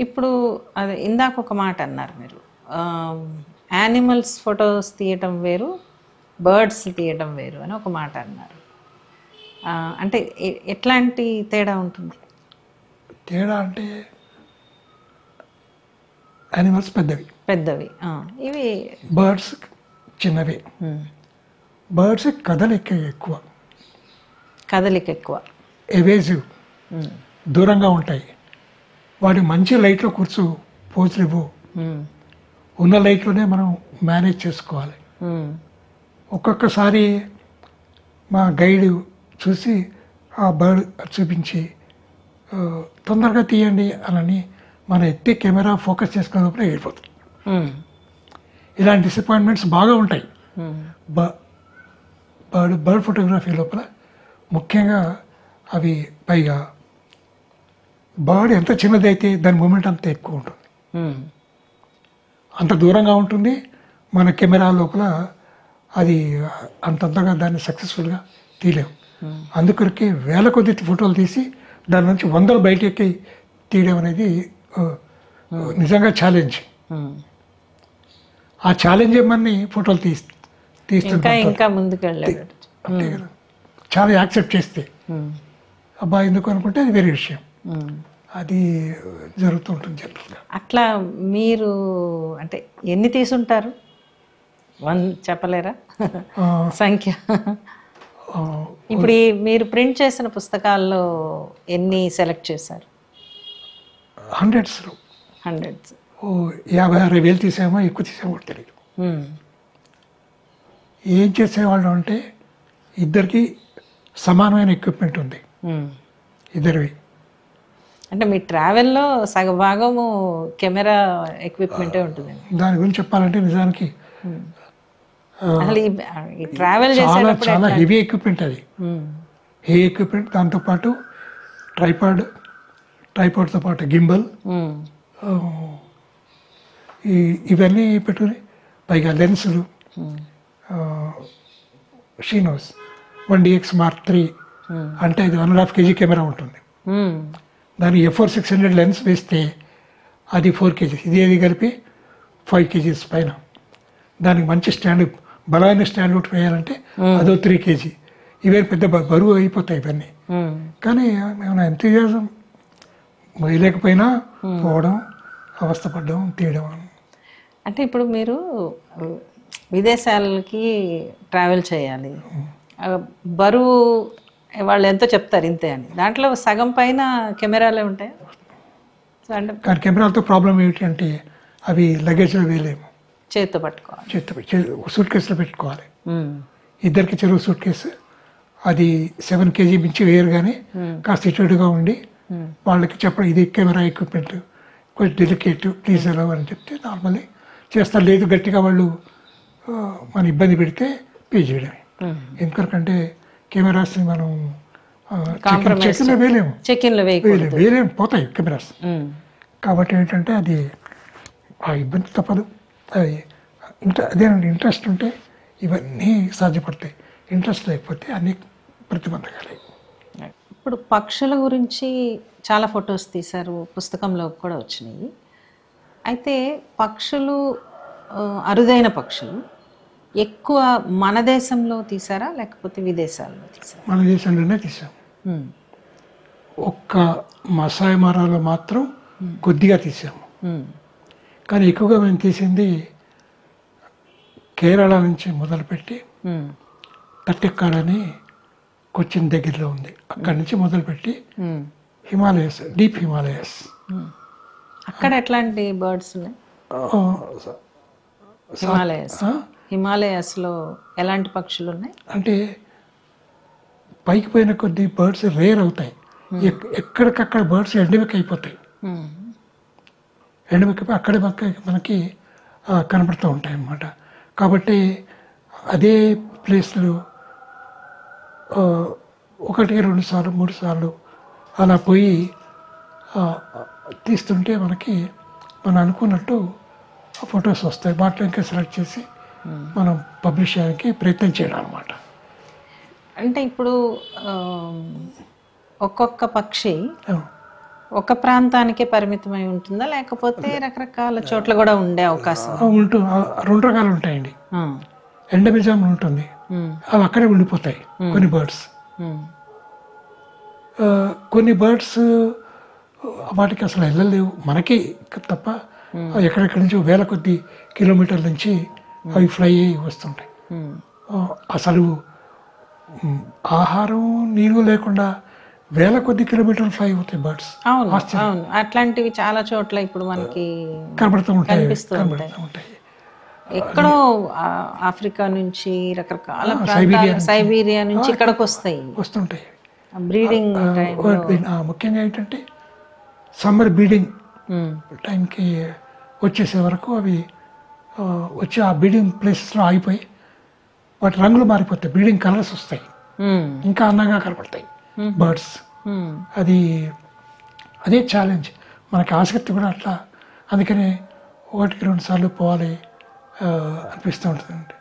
ఇప్పుడు అది ఇందాక ఒక మాట అన్నారు మీరు, యానిమల్స్ ఫొటోస్ తీయటం వేరు, బర్డ్స్ తీయటం వేరు అని ఒక మాట అన్నారు. అంటే ఎట్లాంటి తేడా ఉంటుంది? తేడా అంటే యానిమల్స్ పెద్దవి పెద్దవి, ఇవి బర్డ్స్ చిన్నవి. బర్డ్స్ కదలిక ఎక్కువ, కదలిక ఎక్కువ, ఎవేజివ్, దూరంగా ఉంటాయి. వాటి మంచి లైట్లో కూర్చో పోజులు ఇవ్వు, ఉన్న లైట్లోనే మనం మేనేజ్ చేసుకోవాలి. ఒక్కొక్కసారి మా గైడ్ చూసి ఆ బర్డ్ చూపించి తొందరగా తీయండి అని మన ఎత్తి కెమెరా ఫోకస్ చేసుకునే లోపల వెళ్ళిపోతుంది. ఇలాంటి డిసప్పాయింట్మెంట్స్ బాగా ఉంటాయి బర్డ్ ఫోటోగ్రఫీ లోపల. ముఖ్యంగా అవి పైగా బర్డ్ ఎంత చిన్నదైతే దాని మూమెంట్ అంత ఎక్కువ ఉంటుంది, అంత దూరంగా ఉంటుంది. మన కెమెరా లోపల అది అంతంతగా దాన్ని సక్సెస్ఫుల్గా తీయలేము. అందుకొరకే వేల కొద్ది ఫోటోలు తీసి దాని నుంచి వందలు బయటెక్కి తీయడం అనేది నిజంగా ఛాలెంజ్. ఆ ఛాలెంజ్ ఏమని ఫోటోలు తీస్తుంటే అంతే కదా, చాలా యాక్సెప్ట్ చేస్తే అబ్బా ఎందుకు అనుకుంటే అది వేరే విషయం. అది జరుగుతుంటుంది జనరల్గా. అట్లా మీరు అంటే ఎన్ని తీసుంటారు? చెప్పలేరా సంఖ్య? ఇప్పుడు మీరు ప్రింట్ చేసిన పుస్తకాల్లో ఎన్ని సెలెక్ట్ చేశారు? హండ్రెడ్స్. 50-60,000 తీసామో ఎక్కువ తీసామో తెలియదు. ఏం చేసేవాళ్ళం అంటే ఇద్దరికి సమానమైన ఎక్విప్మెంట్ ఉంది, ఇద్దరివి. అంటే మీ ట్రావెల్లో సగభాగము కెమెరా ఎక్విప్మెంటే ఉంటుంది. దాని గురించి చెప్పాలంటే నిజానికి ట్రావెల్ చాలా హెవీ ఎక్విప్మెంట్ అది. హెవీ ఎక్విప్మెంట్, దాంతోపాటు ట్రైపాడ్తో పాటు గింబల్, ఇవన్నీ పెట్టుకుని పైగా లెన్సులు, షీనోస్ 1DX Mark III అంటే అది 1.5 kg కెమెరా ఉంటుంది. దాని F4 లెన్స్ వేస్తే అది 4 kg, ఇది కలిపి 5 kg పైన. దానికి మంచి స్టాండ్, బలమైన స్టాండ్ ఒకటి వేయాలంటే అదో 3 kg. ఇవే పెద్ద బరువు అయిపోతాయి ఇవన్నీ. కానీ మేము ఎంతూజియాజం వేయలేకపోయినా పోవడం, అవస్థపడడం, తీయడం. అంటే ఇప్పుడు మీరు విదేశాలకి ట్రావెల్ చేయాలి, బరువు వాళ్ళు ఎంతో చెప్తారు ఇంతే అని, దాంట్లో సగం పైన కెమెరాలే ఉంటాయి. కానీ కెమెరాలతో ప్రాబ్లం ఏమిటి అంటే అవి లగేజ్లో వేయలేము, చేతితో పట్టుకోవాలి, సూట్ కేసులో పెట్టుకోవాలి. ఇద్దరికి చెరువు సూట్ కేసు, అది 7 kg మించి వేయరు. కానీ కాస్త ఇటుగా ఉండి వాళ్ళకి చెప్పడం ఇది కెమెరా ఎక్విప్మెంట్ కొంచెం డెలికేట్, ప్లీజ్ అలౌ అని చెప్తే నార్మల్లీ చేస్తారు. లేదు గట్టిగా వాళ్ళు మన ఇబ్బంది పెడితే పే చేయడమే. ఎందుకంటే కెమెరాస్ని మనం చెక్కిన్లో వేయలేము, పోతాయి కెమెరాస్. కాబట్టి ఏంటంటే అది ఆ ఇబ్బంది తప్పదు. అది అదేనండి, ఇంట్రెస్ట్ ఉంటే ఇవన్నీ సాధ్యపడతాయి, ఇంట్రెస్ట్ లేకపోతే అన్ని ప్రతిబంధకాలే. ఇప్పుడు పక్షుల గురించి చాలా ఫొటోస్ తీశారు, పుస్తకంలో కూడా వచ్చినాయి. అయితే పక్షులు అరుదైన పక్షులు, ఎక్కువ మన దేశంలో తీసారా లేకపోతే విదేశాల్లో తీసారా? మన దేశంలోనే తీసాం. ఒక్క మసాయి మారాలో మాత్రం కొద్దిగా తీసాము. కానీ ఎక్కువగా మేము తీసింది కేరళ నుంచి మొదలుపెట్టి తట్టెక్కాడని కొచ్చిన్ దగ్గరలో ఉంది, అక్కడి నుంచి మొదలుపెట్టి హిమాలయస్, డీప్ హిమాలయస్. అక్కడ ఎట్లాంటి బర్డ్స్ ఉన్నాయి? హిమాలయస్లో ఎలాంటి పక్షులు ఉన్నాయి? అంటే పైకి పోయిన కొద్ది బర్డ్స్ రేర్ అవుతాయి. ఎక్కడికక్కడ బర్డ్స్ ఎండమిక్ అయిపోతాయి. ఎండమిక్ అయిపోయి అక్కడే మనకి కనపడుతూ ఉంటాయి అన్నమాట. కాబట్టి అదే ప్లేస్లో 1, 2 సార్లు 3 సార్లు అలా పోయి తీస్తుంటే మనకి మనం అనుకున్నట్టు ఫొటోస్ వస్తాయి. వాటిలో ఇంకా సెలెక్ట్ చేసి మనం పబ్లిష్ చేయడానికి ప్రయత్నం చేయడం అనమాట. అంటే ఇప్పుడు ఒక్కొక్క పక్షి ఒక ప్రాంతానికే పరిమితమై ఉంటుందా లేకపోతే రకరకాల చోట్ల కూడా ఉండే అవకాశం ఉంటుంది? 2 రకాలు ఉంటాయండి. ఎండమిజం ఉంటుంది, అవి అక్కడే ఉండిపోతాయి కొన్ని బర్డ్స్. కొన్ని బర్డ్స్ వాటికి అసలు వెళ్ళలేవు, మనకి తప్ప ఎక్కడెక్కడి నుంచి వేల కొద్ది కిలోమీటర్ల నుంచి అవి ఫ్లై అయ్యి వస్తుంటాయి. అసలు ఆహారం నీరు లేకుండా వేల కొద్ది కిలోమీటర్లు ఫ్లై అవుతాయి బర్డ్స్. అవును, అట్లాంటివి చాలా చోట్ల ఇప్పుడు మనకి కనబడుతూ ఉంటాయి. ఎక్కడో ఆఫ్రికా నుంచి రకరకాల సైబీరియా నుంచి ఇక్కడికి వస్తుంటాయి బ్రీడింగ్. ముఖ్యంగా ఏంటంటే సమ్మర్ బ్రీడింగ్ టైంకి వచ్చేసే వరకు అవి వచ్చి ఆ బ్రీడింగ్ ప్లేసెస్లో ఆగిపోయి వాటి రంగులు మారిపోతాయి, బ్రీడింగ్ కలర్స్ వస్తాయి, ఇంకా అందంగా కనపడతాయి బర్డ్స్. అదే ఛాలెంజ్ మనకి. ఆసక్తి కూడా అట్లా, అందుకనే 1, 2 సార్లు పోవాలి అనిపిస్తూ ఉంటుందండి.